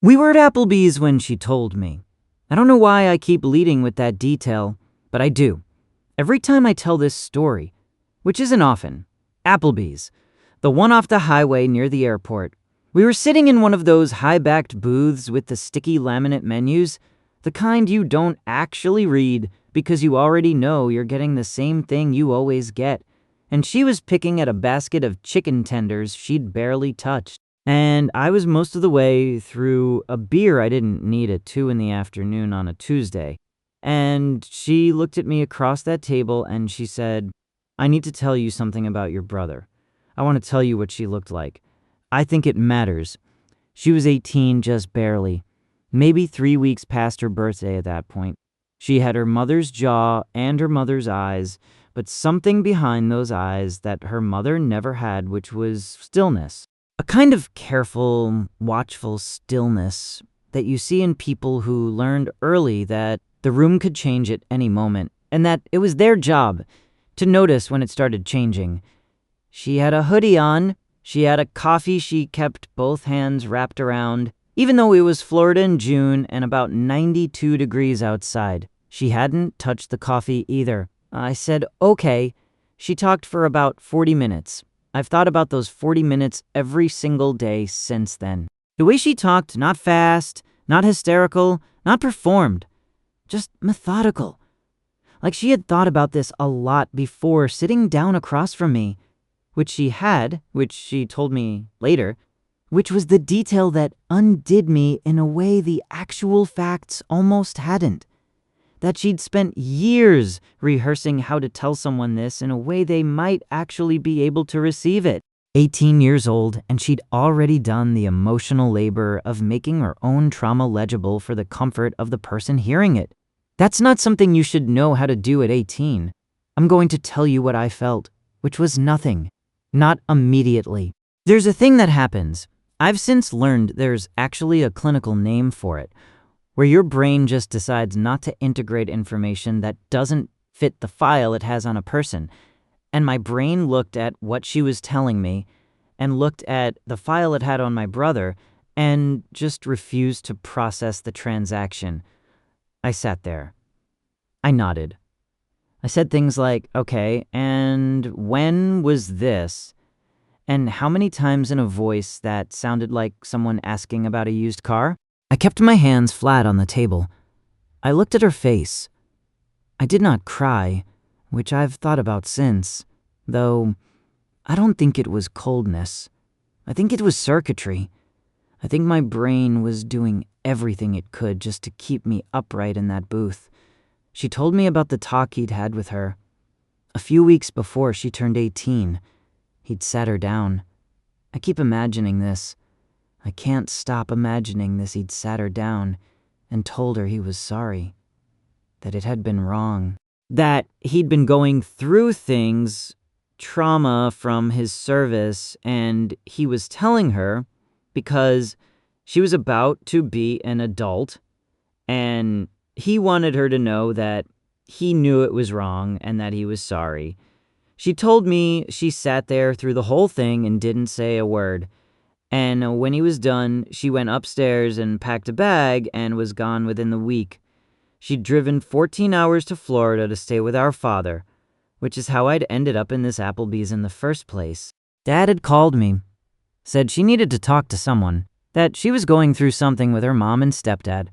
We were at Applebee's when she told me. I don't know why I keep leading with that detail, but I do. Every time I tell this story, which isn't often. Applebee's, the one off the highway near the airport. We were sitting in one of those high-backed booths with the sticky laminate menus, the kind you don't actually read because you already know you're getting the same thing you always get. And she was picking at a basket of chicken tenders she'd barely touched. And I was most of the way through a beer I didn't need at 2 in the afternoon on a Tuesday. And she looked at me across that table and she said, "I need to tell you something about your brother. I want to tell you what she looked like. I think it matters." She was 18, just barely. Maybe 3 weeks past her birthday at that point. She had her mother's jaw and her mother's eyes, but something behind those eyes that her mother never had, which was stillness. A kind of careful, watchful stillness that you see in people who learned early that the room could change at any moment, and that it was their job to notice when it started changing. She had a hoodie on. She had a coffee she kept both hands wrapped around, even though it was Florida in June and about 92 degrees outside. She hadn't touched the coffee either. I said, "Okay." She talked for about 40 minutes. I've thought about those 40 minutes every single day since then. The way she talked, not fast, not hysterical, not performed, just methodical. Like she had thought about this a lot before sitting down across from me, which she told me later, which was the detail that undid me in a way the actual facts almost hadn't. That she'd spent years rehearsing how to tell someone this in a way they might actually be able to receive it. 18 years old, and she'd already done the emotional labor of making her own trauma legible for the comfort of the person hearing it. That's not something you should know how to do at 18. I'm going to tell you what I felt, which was nothing. Not immediately. There's a thing that happens. I've since learned there's actually a clinical name for it, where your brain just decides not to integrate information that doesn't fit the file it has on a person. And my brain looked at what she was telling me and looked at the file it had on my brother and just refused to process the transaction. I sat there. I nodded. I said things like, "Okay, and when was this?" And how many times in a voice that sounded like someone asking about a used car? I kept my hands flat on the table. I looked at her face. I did not cry, which I've thought about since, though I don't think it was coldness. I think it was circuitry. I think my brain was doing everything it could just to keep me upright in that booth. She told me about the talk he'd had with her. A few weeks before she turned 18, he'd sat her down. I keep imagining this. I can't stop imagining this. He'd sat her down and told her he was sorry, that it had been wrong, that he'd been going through things, trauma from his service, and he was telling her because she was about to be an adult, and he wanted her to know that he knew it was wrong and that he was sorry. She told me she sat there through the whole thing and didn't say a word. And when he was done, she went upstairs and packed a bag and was gone within the week. She'd driven 14 hours to Florida to stay with our father, which is how I'd ended up in this Applebee's in the first place. Dad had called me, said she needed to talk to someone, that she was going through something with her mom and stepdad.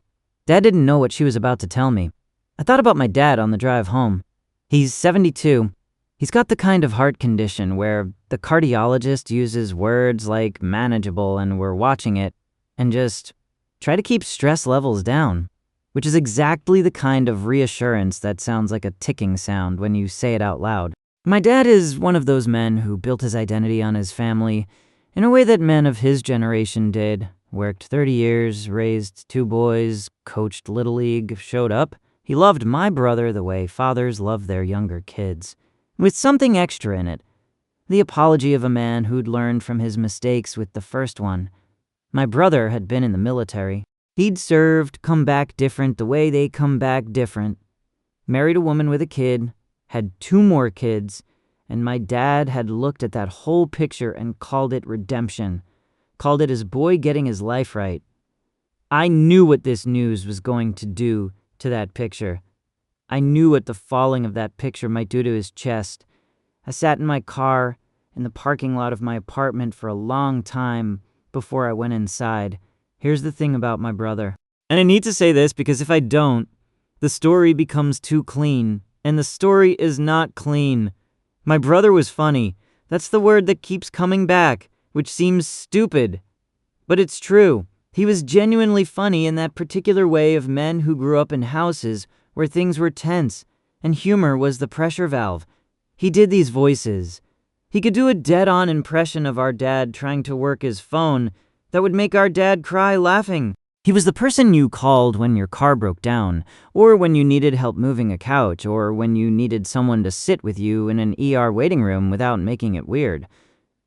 Dad didn't know what she was about to tell me. I thought about my dad on the drive home. He's 72. He's got the kind of heart condition where the cardiologist uses words like manageable and we're watching it and just try to keep stress levels down, which is exactly the kind of reassurance that sounds like a ticking sound when you say it out loud. My dad is one of those men who built his identity on his family in a way that men of his generation did. Worked 30 years, raised 2 boys, coached Little League, showed up. He loved my brother the way fathers love their younger kids, with something extra in it. The apology of a man who'd learned from his mistakes with the first one. My brother had been in the military. He'd served, come back different the way they come back different. Married a woman with a kid, had 2 more kids, and my dad had looked at that whole picture and called it redemption. Called it his boy getting his life right. I knew what this news was going to do to that picture. I knew what the falling of that picture might do to his chest. I sat in my car in the parking lot of my apartment for a long time before I went inside. Here's the thing about my brother. And I need to say this because if I don't, the story becomes too clean. And the story is not clean. My brother was funny. That's the word that keeps coming back, which seems stupid. But it's true. He was genuinely funny in that particular way of men who grew up in houses where things were tense, and humor was the pressure valve. He did these voices. He could do a dead-on impression of our dad trying to work his phone that would make our dad cry laughing. He was the person you called when your car broke down, or when you needed help moving a couch, or when you needed someone to sit with you in an ER waiting room without making it weird.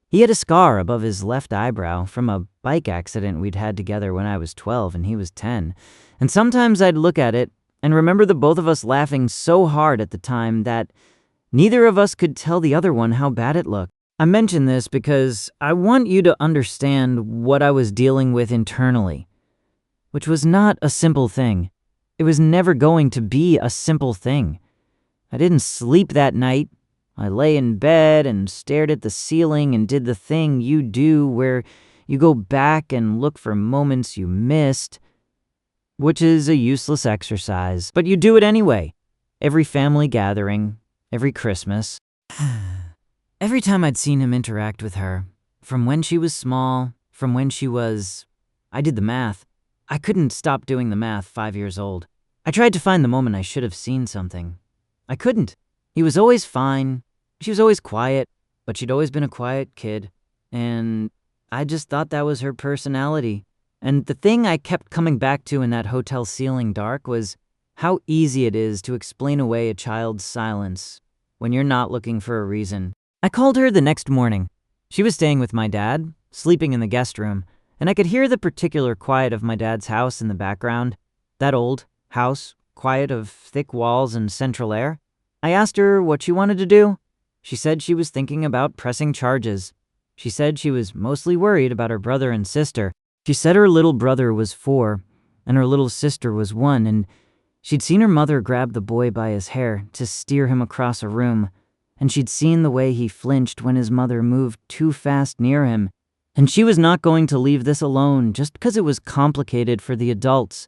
He had a scar above his left eyebrow from a bike accident we'd had together when I was 12 and he was 10, and sometimes I'd look at it and remember the both of us laughing so hard at the time that neither of us could tell the other one how bad it looked. I mention this because I want you to understand what I was dealing with internally, which was not a simple thing. It was never going to be a simple thing. I didn't sleep that night. I lay in bed and stared at the ceiling and did the thing you do where you go back and look for moments you missed, which is a useless exercise, but you do it anyway. Every family gathering, every Christmas. Every time I'd seen him interact with her, from when she was small, from when she was... I did the math. I couldn't stop doing the math 5 years old. I tried to find the moment I should have seen something. I couldn't. He was always fine. She was always quiet, but she'd always been a quiet kid. And I just thought that was her personality. And the thing I kept coming back to in that hotel ceiling dark was how easy it is to explain away a child's silence when you're not looking for a reason. I called her the next morning. She was staying with my dad, sleeping in the guest room, and I could hear the particular quiet of my dad's house in the background. That old house, quiet of thick walls and central air. I asked her what she wanted to do. She said she was thinking about pressing charges. She said she was mostly worried about her brother and sister. She said her little brother was 4 and her little sister was 1, and she'd seen her mother grab the boy by his hair to steer him across a room, and she'd seen the way he flinched when his mother moved too fast near him, and she was not going to leave this alone just because it was complicated for the adults.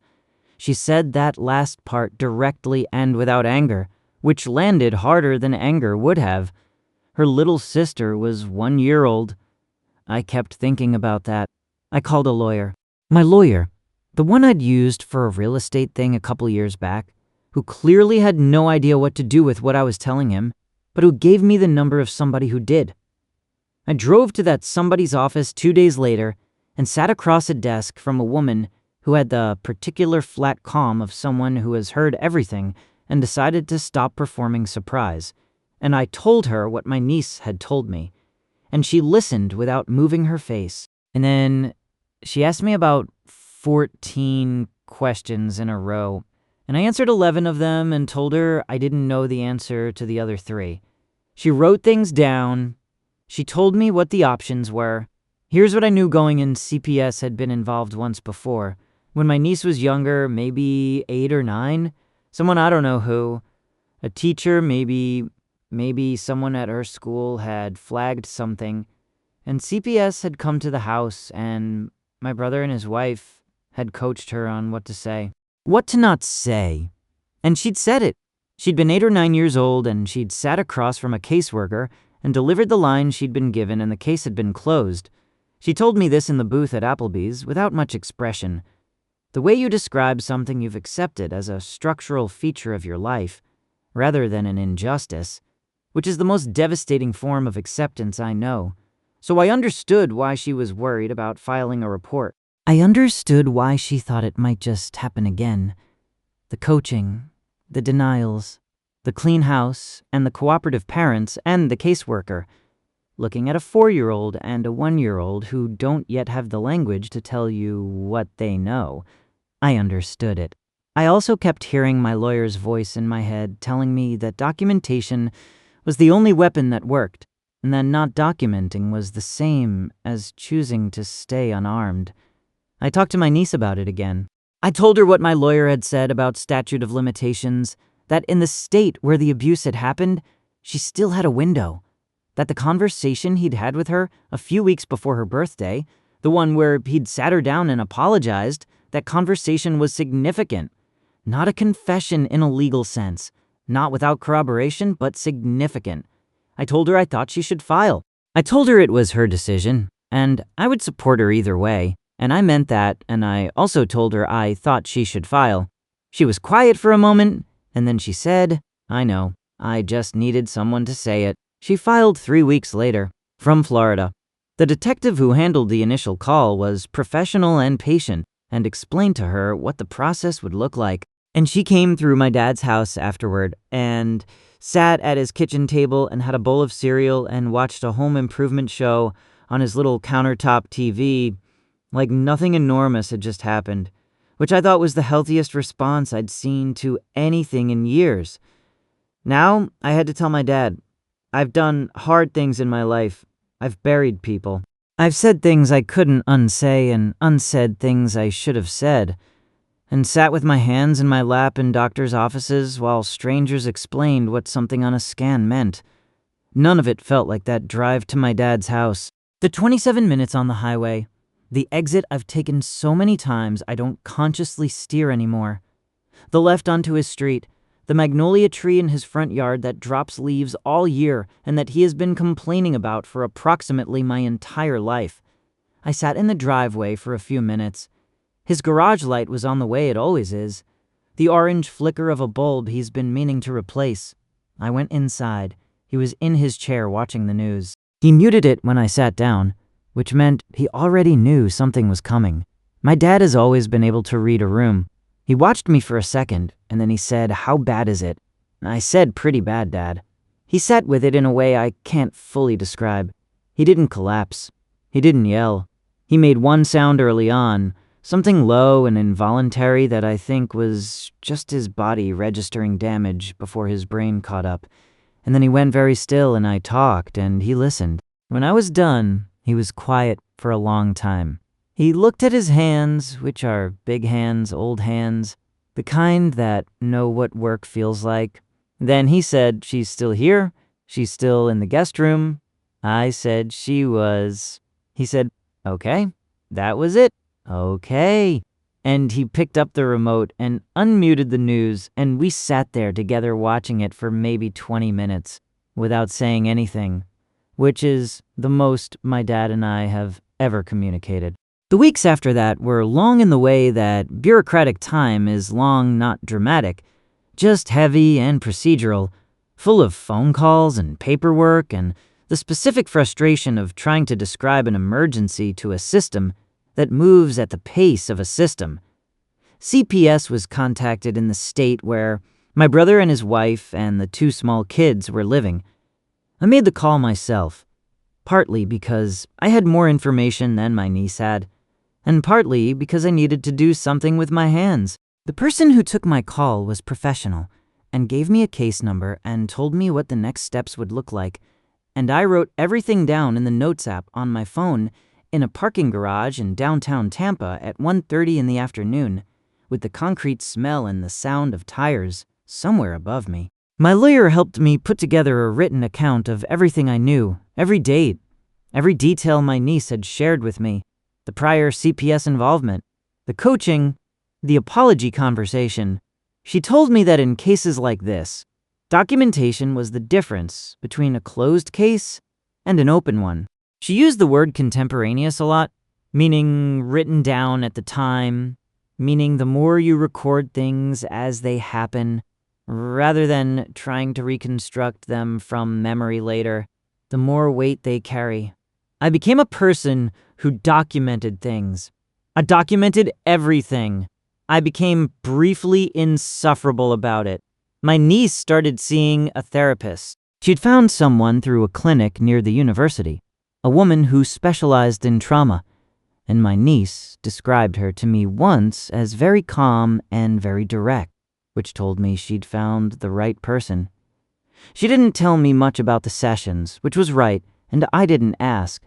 She said that last part directly and without anger, which landed harder than anger would have. Her little sister was 1 year old. I kept thinking about that. I called a lawyer. My lawyer, the one I'd used for a real estate thing a couple years back, who clearly had no idea what to do with what I was telling him, but who gave me the number of somebody who did. I drove to that somebody's office 2 days later and sat across a desk from a woman who had the particular flat calm of someone who has heard everything and decided to stop performing surprise. And I told her what my niece had told me, and she listened without moving her face. And then she asked me about 14 questions in a row, and I answered 11 of them and told her I didn't know the answer to the other 3. She wrote things down. She told me what the options were. Here's what I knew going in. CPS had been involved once before. When my niece was younger, maybe 8 or 9, someone I don't know who, a teacher, maybe someone at her school had flagged something, and CPS had come to the house, and my brother and his wife had coached her on what to say. What to not say. And she'd said it. She'd been 8 or 9 years old, and she'd sat across from a caseworker and delivered the line she'd been given, and the case had been closed. She told me this in the booth at Applebee's without much expression. The way you describe something you've accepted as a structural feature of your life, rather than an injustice, which is the most devastating form of acceptance I know. So I understood why she was worried about filing a report. I understood why she thought it might just happen again. The coaching, the denials, the clean house, and the cooperative parents and the caseworker, looking at a 4-year-old and a 1-year-old who don't yet have the language to tell you what they know. I understood it. I also kept hearing my lawyer's voice in my head telling me that documentation was the only weapon that worked, and that not documenting was the same as choosing to stay unarmed. I talked to my niece about it again. I told her what my lawyer had said about statute of limitations, that in the state where the abuse had happened, she still had a window. That the conversation he'd had with her a few weeks before her birthday, the one where he'd sat her down and apologized, that conversation was significant. Not a confession in a legal sense, not without corroboration, but significant. I told her I thought she should file. I told her it was her decision, and I would support her either way, and I meant that, and I also told her I thought she should file. She was quiet for a moment, and then she said, "I know, I just needed someone to say it." She filed 3 weeks later, from Florida. The detective who handled the initial call was professional and patient, and explained to her what the process would look like. And she came through my dad's house afterward, and sat at his kitchen table and had a bowl of cereal and watched a home improvement show on his little countertop TV, like nothing enormous had just happened, which I thought was the healthiest response I'd seen to anything in years. Now, I had to tell my dad, I've done hard things in my life. I've buried people. I've said things I couldn't unsay and unsaid things I should have said, and sat with my hands in my lap in doctors' offices while strangers explained what something on a scan meant. None of it felt like that drive to my dad's house. The 27 minutes on the highway, the exit I've taken so many times I don't consciously steer anymore. The left onto his street, the magnolia tree in his front yard that drops leaves all year and that he has been complaining about for approximately my entire life. I sat in the driveway for a few minutes. His garage light was on the way it always is, the orange flicker of a bulb he's been meaning to replace. I went inside. He was in his chair watching the news. He muted it when I sat down, which meant he already knew something was coming. My dad has always been able to read a room. He watched me for a second, and then he said, "How bad is it?" I said, "Pretty bad, Dad." He sat with it in a way I can't fully describe. He didn't collapse. He didn't yell. He made one sound early on, something low and involuntary that I think was just his body registering damage before his brain caught up. And then he went very still and I talked and he listened. When I was done, he was quiet for a long time. He looked at his hands, which are big hands, old hands, the kind that know what work feels like. Then he said, "She's still here. She's still in the guest room." I said she was. He said, "Okay, that was it. Okay." And he picked up the remote and unmuted the news, and we sat there together watching it for maybe 20 minutes without saying anything, which is the most my dad and I have ever communicated. The weeks after that were long in the way that bureaucratic time is long, not dramatic, just heavy and procedural, full of phone calls and paperwork and the specific frustration of trying to describe an emergency to a system that moves at the pace of a system. CPS was contacted in the state where my brother and his wife and the 2 small kids were living. I made the call myself, partly because I had more information than my niece had, and partly because I needed to do something with my hands. The person who took my call was professional and gave me a case number and told me what the next steps would look like, and I wrote everything down in the Notes app on my phone in a parking garage in downtown Tampa at 1:30 in the afternoon, with the concrete smell and the sound of tires somewhere above me. My lawyer helped me put together a written account of everything I knew, every date, every detail my niece had shared with me, the prior CPS involvement, the coaching, the apology conversation. She told me that in cases like this, documentation was the difference between a closed case and an open one. She used the word contemporaneous a lot, meaning written down at the time, meaning the more you record things as they happen, rather than trying to reconstruct them from memory later, the more weight they carry. I became a person who documented things. I documented everything. I became briefly insufferable about it. My niece started seeing a therapist. She'd found someone through a clinic near the university, a woman who specialized in trauma, and my niece described her to me once as very calm and very direct, which told me she'd found the right person. She didn't tell me much about the sessions, which was right, and I didn't ask.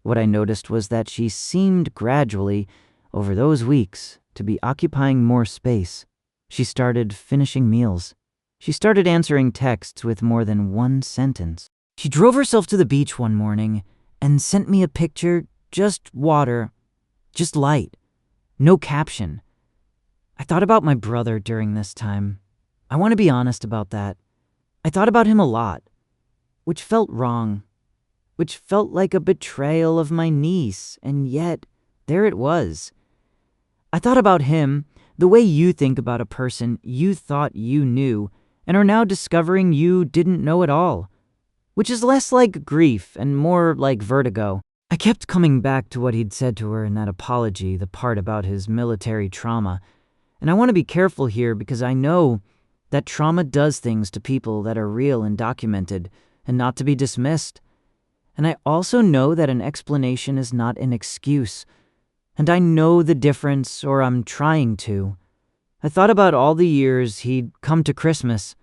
What I noticed was that she seemed gradually, over those weeks, to be occupying more space. She started finishing meals. She started answering texts with more than one sentence. She drove herself to the beach one morning and sent me a picture, just water, just light, no caption. I thought about my brother during this time. I want to be honest about that. I thought about him a lot, which felt wrong, which felt like a betrayal of my niece, and yet, there it was. I thought about him the way you think about a person you thought you knew and are now discovering you didn't know at all, which is less like grief and more like vertigo. I kept coming back to what he'd said to her in that apology, the part about his military trauma, and I want to be careful here because I know that trauma does things to people that are real and documented and not to be dismissed. And I also know that an explanation is not an excuse. And I know the difference, or I'm trying to. I thought about all the years he'd come to Christmas,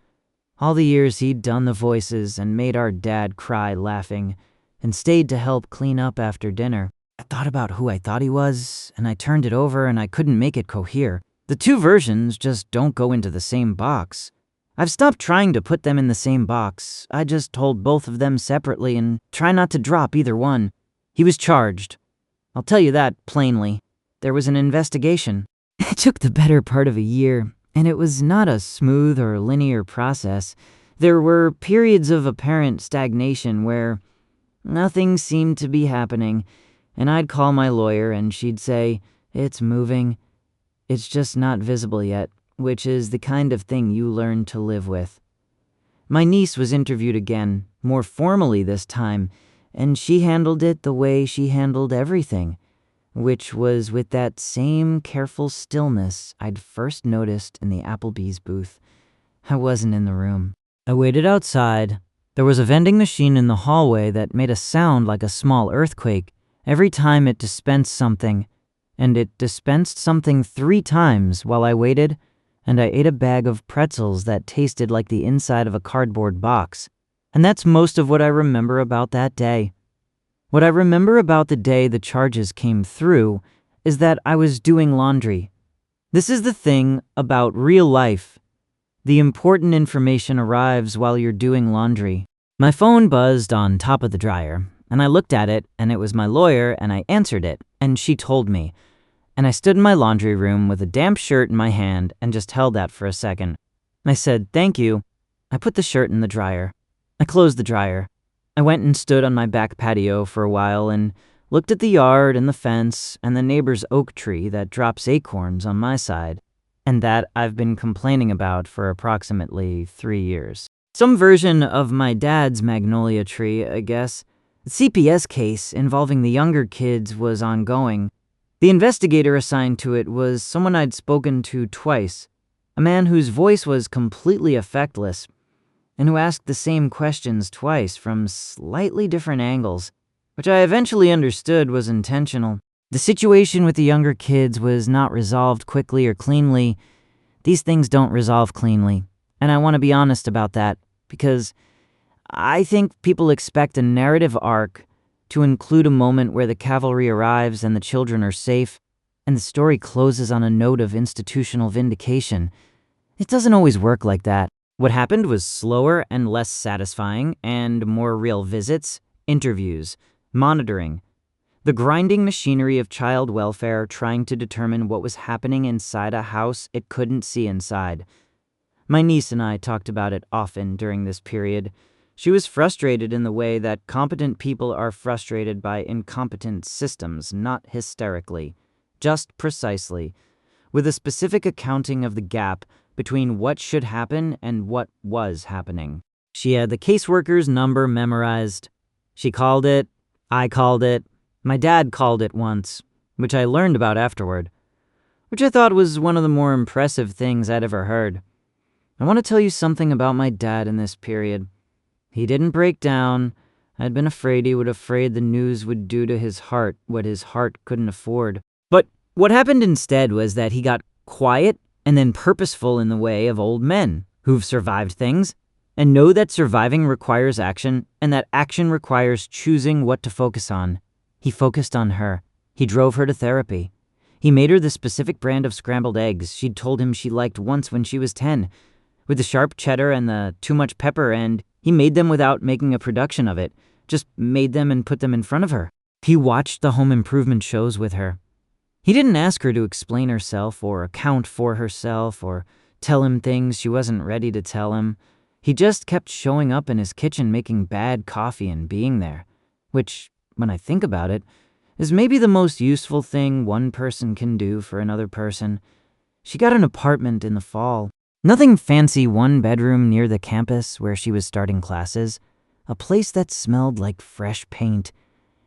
all the years he'd done the voices and made our dad cry laughing, and stayed to help clean up after dinner. I thought about who I thought he was, and I turned it over and I couldn't make it cohere. The two versions just don't go into the same box. I've stopped trying to put them in the same box. I just hold both of them separately and try not to drop either one. He was charged. I'll tell you that plainly. There was an investigation. It took the better part of a year, and it was not a smooth or linear process. There were periods of apparent stagnation where nothing seemed to be happening, and I'd call my lawyer and she'd say, "It's moving. It's just not visible yet," which is the kind of thing you learn to live with. My niece was interviewed again, more formally this time, and she handled it the way she handled everything, which was with that same careful stillness I'd first noticed in the Applebee's booth. I wasn't in the room. I waited outside. There was a vending machine in the hallway that made a sound like a small earthquake every time it dispensed something, and it dispensed something 3 times while I waited, and I ate a bag of pretzels that tasted like the inside of a cardboard box. And that's most of what I remember about that day. What I remember about the day the charges came through is that I was doing laundry. This is the thing about real life. The important information arrives while you're doing laundry. My phone buzzed on top of the dryer, and I looked at it, and it was my lawyer, and I answered it, and she told me. And I stood in my laundry room with a damp shirt in my hand and just held that for a second. I said, "Thank you." I put the shirt in the dryer. I closed the dryer. I went and stood on my back patio for a while and looked at the yard and the fence and the neighbor's oak tree that drops acorns on my side, and that I've been complaining about for approximately 3 years. Some version of my dad's magnolia tree, I guess. The CPS case involving the younger kids was ongoing. The investigator assigned to it was someone I'd spoken to twice, a man whose voice was completely effectless, and who asked the same questions twice from slightly different angles, which I eventually understood was intentional. The situation with the younger kids was not resolved quickly or cleanly. These things don't resolve cleanly, and I want to be honest about that, because I think people expect a narrative arc to include a moment where the cavalry arrives and the children are safe, and the story closes on a note of institutional vindication. It doesn't always work like that. What happened was slower and less satisfying, and more real visits, interviews, monitoring. The grinding machinery of child welfare trying to determine what was happening inside a house it couldn't see inside. My niece and I talked about it often during this period. She was frustrated in the way that competent people are frustrated by incompetent systems, not hysterically, just precisely, with a specific accounting of the gap between what should happen and what was happening. She had the caseworker's number memorized. She called it, I called it, my dad called it once, which I learned about afterward, which I thought was one of the more impressive things I'd ever heard. I want to tell you something about my dad in this period. He didn't break down. I'd been afraid he would afraid the news would do to his heart what his heart couldn't afford. But what happened instead was that he got quiet and then purposeful in the way of old men who've survived things and know that surviving requires action and that action requires choosing what to focus on. He focused on her. He drove her to therapy. He made her the specific brand of scrambled eggs she'd told him she liked once when she was 10, with the sharp cheddar and the too much pepper, and he made them without making a production of it, just made them and put them in front of her. He watched the home improvement shows with her. He didn't ask her to explain herself or account for herself or tell him things she wasn't ready to tell him. He just kept showing up in his kitchen making bad coffee and being there, which, when I think about it, is maybe the most useful thing one person can do for another person. She got an apartment in the fall. Nothing fancy, one bedroom near the campus where she was starting classes, a place that smelled like fresh paint,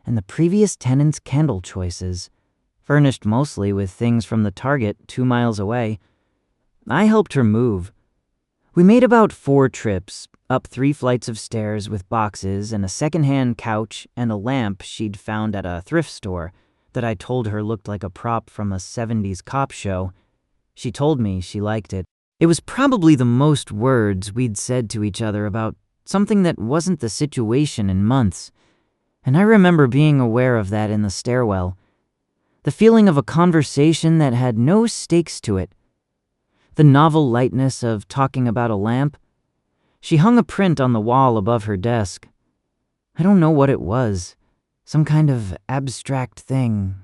and the previous tenant's candle choices, furnished mostly with things from the Target 2 miles away. I helped her move. We made about 4 trips, up 3 flights of stairs with boxes and a secondhand couch and a lamp she'd found at a thrift store that I told her looked like a prop from a 70s cop show. She told me she liked it. It was probably the most words we'd said to each other about something that wasn't the situation in months, and I remember being aware of that in the stairwell. The feeling of a conversation that had no stakes to it. The novel lightness of talking about a lamp. She hung a print on the wall above her desk. I don't know what it was. Some kind of abstract thing.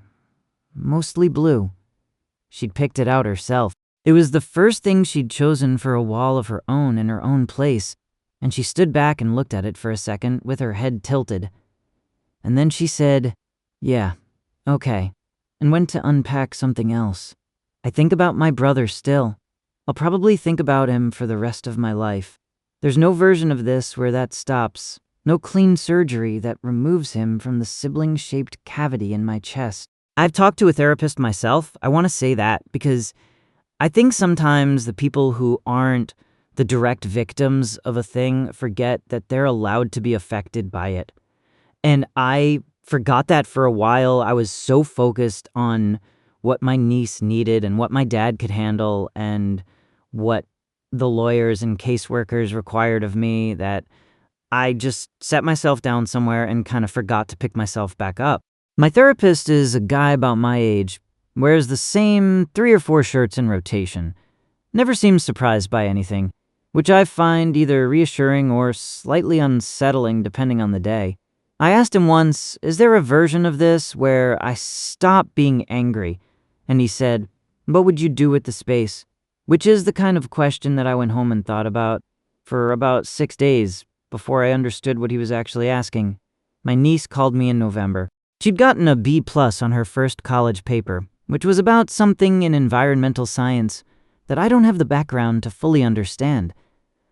Mostly blue. She'd picked it out herself. It was the first thing she'd chosen for a wall of her own in her own place, and she stood back and looked at it for a second with her head tilted. And then she said, "Yeah, okay," and went to unpack something else. I think about my brother still. I'll probably think about him for the rest of my life. There's no version of this where that stops, no clean surgery that removes him from the sibling-shaped cavity in my chest. I've talked to a therapist myself. I want to say that because I think sometimes the people who aren't the direct victims of a thing forget that they're allowed to be affected by it. And I forgot that for a while. I was so focused on what my niece needed and what my dad could handle and what the lawyers and caseworkers required of me that I just set myself down somewhere and kind of forgot to pick myself back up. My therapist is a guy about my age, wears the same 3 or 4 shirts in rotation, never seems surprised by anything, which I find either reassuring or slightly unsettling depending on the day. I asked him once, is there a version of this where I stop being angry? And he said, what would you do with the space? Which is the kind of question that I went home and thought about for about 6 days before I understood what he was actually asking. My niece called me in November. She'd gotten a B+ on her first college paper, which was about something in environmental science that I don't have the background to fully understand,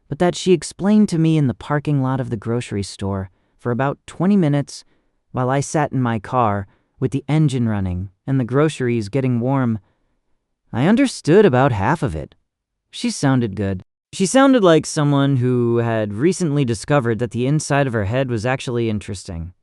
but that she explained to me in the parking lot of the grocery store for about 20 minutes while I sat in my car with the engine running and the groceries getting warm. I understood about half of it. She sounded good. She sounded like someone who had recently discovered that the inside of her head was actually interesting,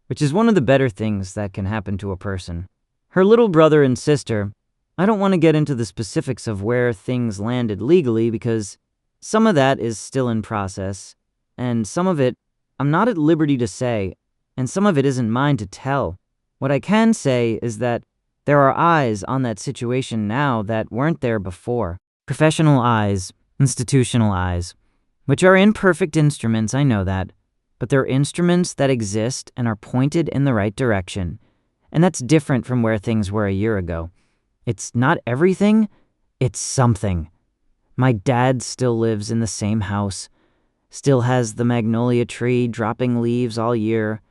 which is one of the better things that can happen to a person. Her little brother and sister, I don't want to get into the specifics of where things landed legally because some of that is still in process, and some of it I'm not at liberty to say, and some of it isn't mine to tell. What I can say is that there are eyes on that situation now that weren't there before. Professional eyes, institutional eyes, which are imperfect instruments, I know that, but they're instruments that exist and are pointed in the right direction, and that's different from where things were a year ago. It's not everything, it's something. My dad still lives in the same house, still has the magnolia tree dropping leaves all year,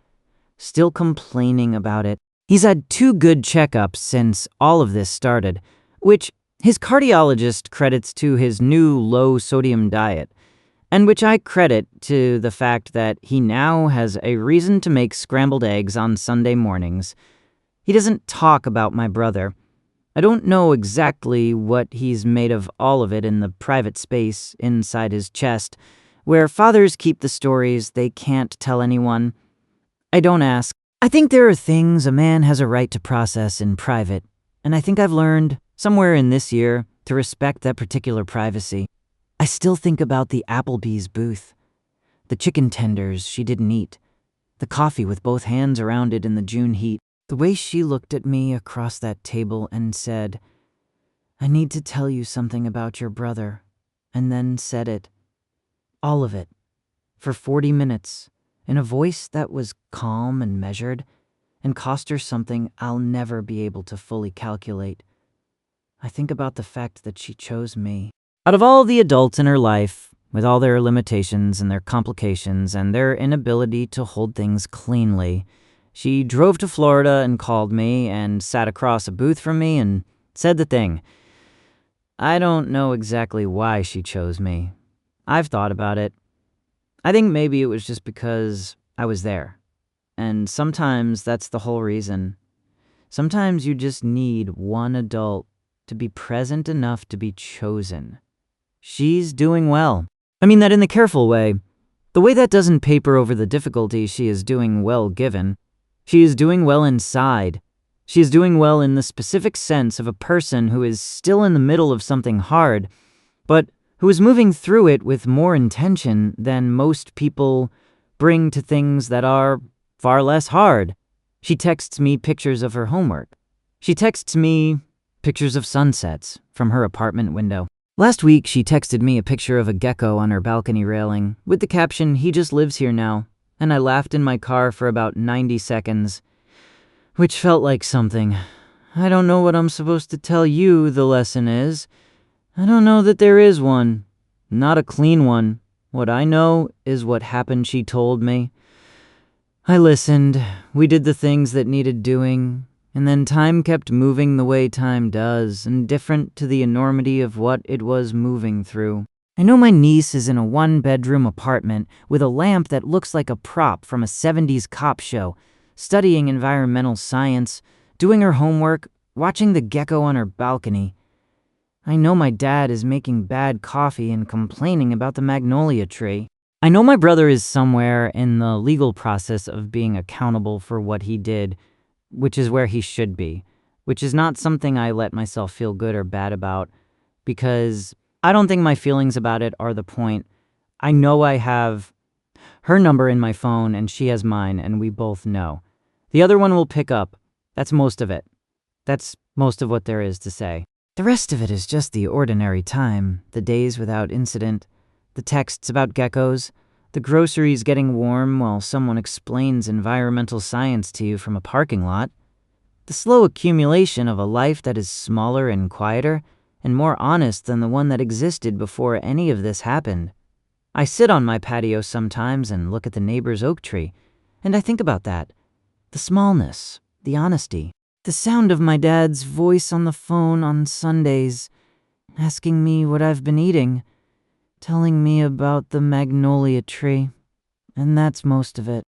still complaining about it. He's had 2 good checkups since all of this started, which his cardiologist credits to his new low-sodium diet, and which I credit to the fact that he now has a reason to make scrambled eggs on Sunday mornings. He doesn't talk about my brother. I don't know exactly what he's made of all of it in the private space inside his chest, where fathers keep the stories they can't tell anyone. I don't ask. I think there are things a man has a right to process in private, and I think I've learned, somewhere in this year, to respect that particular privacy. I still think about the Applebee's booth, the chicken tenders she didn't eat, the coffee with both hands around it in the June heat. The way she looked at me across that table and said, "I need to tell you something about your brother," and then said it, all of it, for 40 minutes, in a voice that was calm and measured, and cost her something I'll never be able to fully calculate. I think about the fact that she chose me. Out of all the adults in her life, with all their limitations and their complications and their inability to hold things cleanly, she drove to Florida and called me and sat across a booth from me and said the thing. I don't know exactly why she chose me. I've thought about it. I think maybe it was just because I was there. And sometimes that's the whole reason. Sometimes you just need one adult to be present enough to be chosen. She's doing well. I mean that in the careful way. The way that doesn't paper over the difficulty she is doing well given. She is doing well inside. She is doing well in the specific sense of a person who is still in the middle of something hard, but who is moving through it with more intention than most people bring to things that are far less hard. She texts me pictures of her homework. She texts me pictures of sunsets from her apartment window. Last week, she texted me a picture of a gecko on her balcony railing with the caption, "He just lives here now," and I laughed in my car for about 90 seconds, which felt like something. I don't know what I'm supposed to tell you the lesson is. I don't know that there is one. Not a clean one. What I know is what happened she told me. I listened. We did the things that needed doing. And then time kept moving the way time does, indifferent to the enormity of what it was moving through. I know my niece is in a one-bedroom apartment with a lamp that looks like a prop from a 70s cop show, studying environmental science, doing her homework, watching the gecko on her balcony. I know my dad is making bad coffee and complaining about the magnolia tree. I know my brother is somewhere in the legal process of being accountable for what he did, which is where he should be, which is not something I let myself feel good or bad about, because I don't think my feelings about it are the point. I know I have her number in my phone and she has mine, and we both know. The other one will pick up. That's most of it. That's most of what there is to say. The rest of it is just the ordinary time, the days without incident, the texts about geckos, the groceries getting warm while someone explains environmental science to you from a parking lot, the slow accumulation of a life that is smaller and quieter and more honest than the one that existed before any of this happened. I sit on my patio sometimes and look at the neighbor's oak tree, and I think about that. The smallness, the honesty, the sound of my dad's voice on the phone on Sundays, asking me what I've been eating, telling me about the magnolia tree, and that's most of it.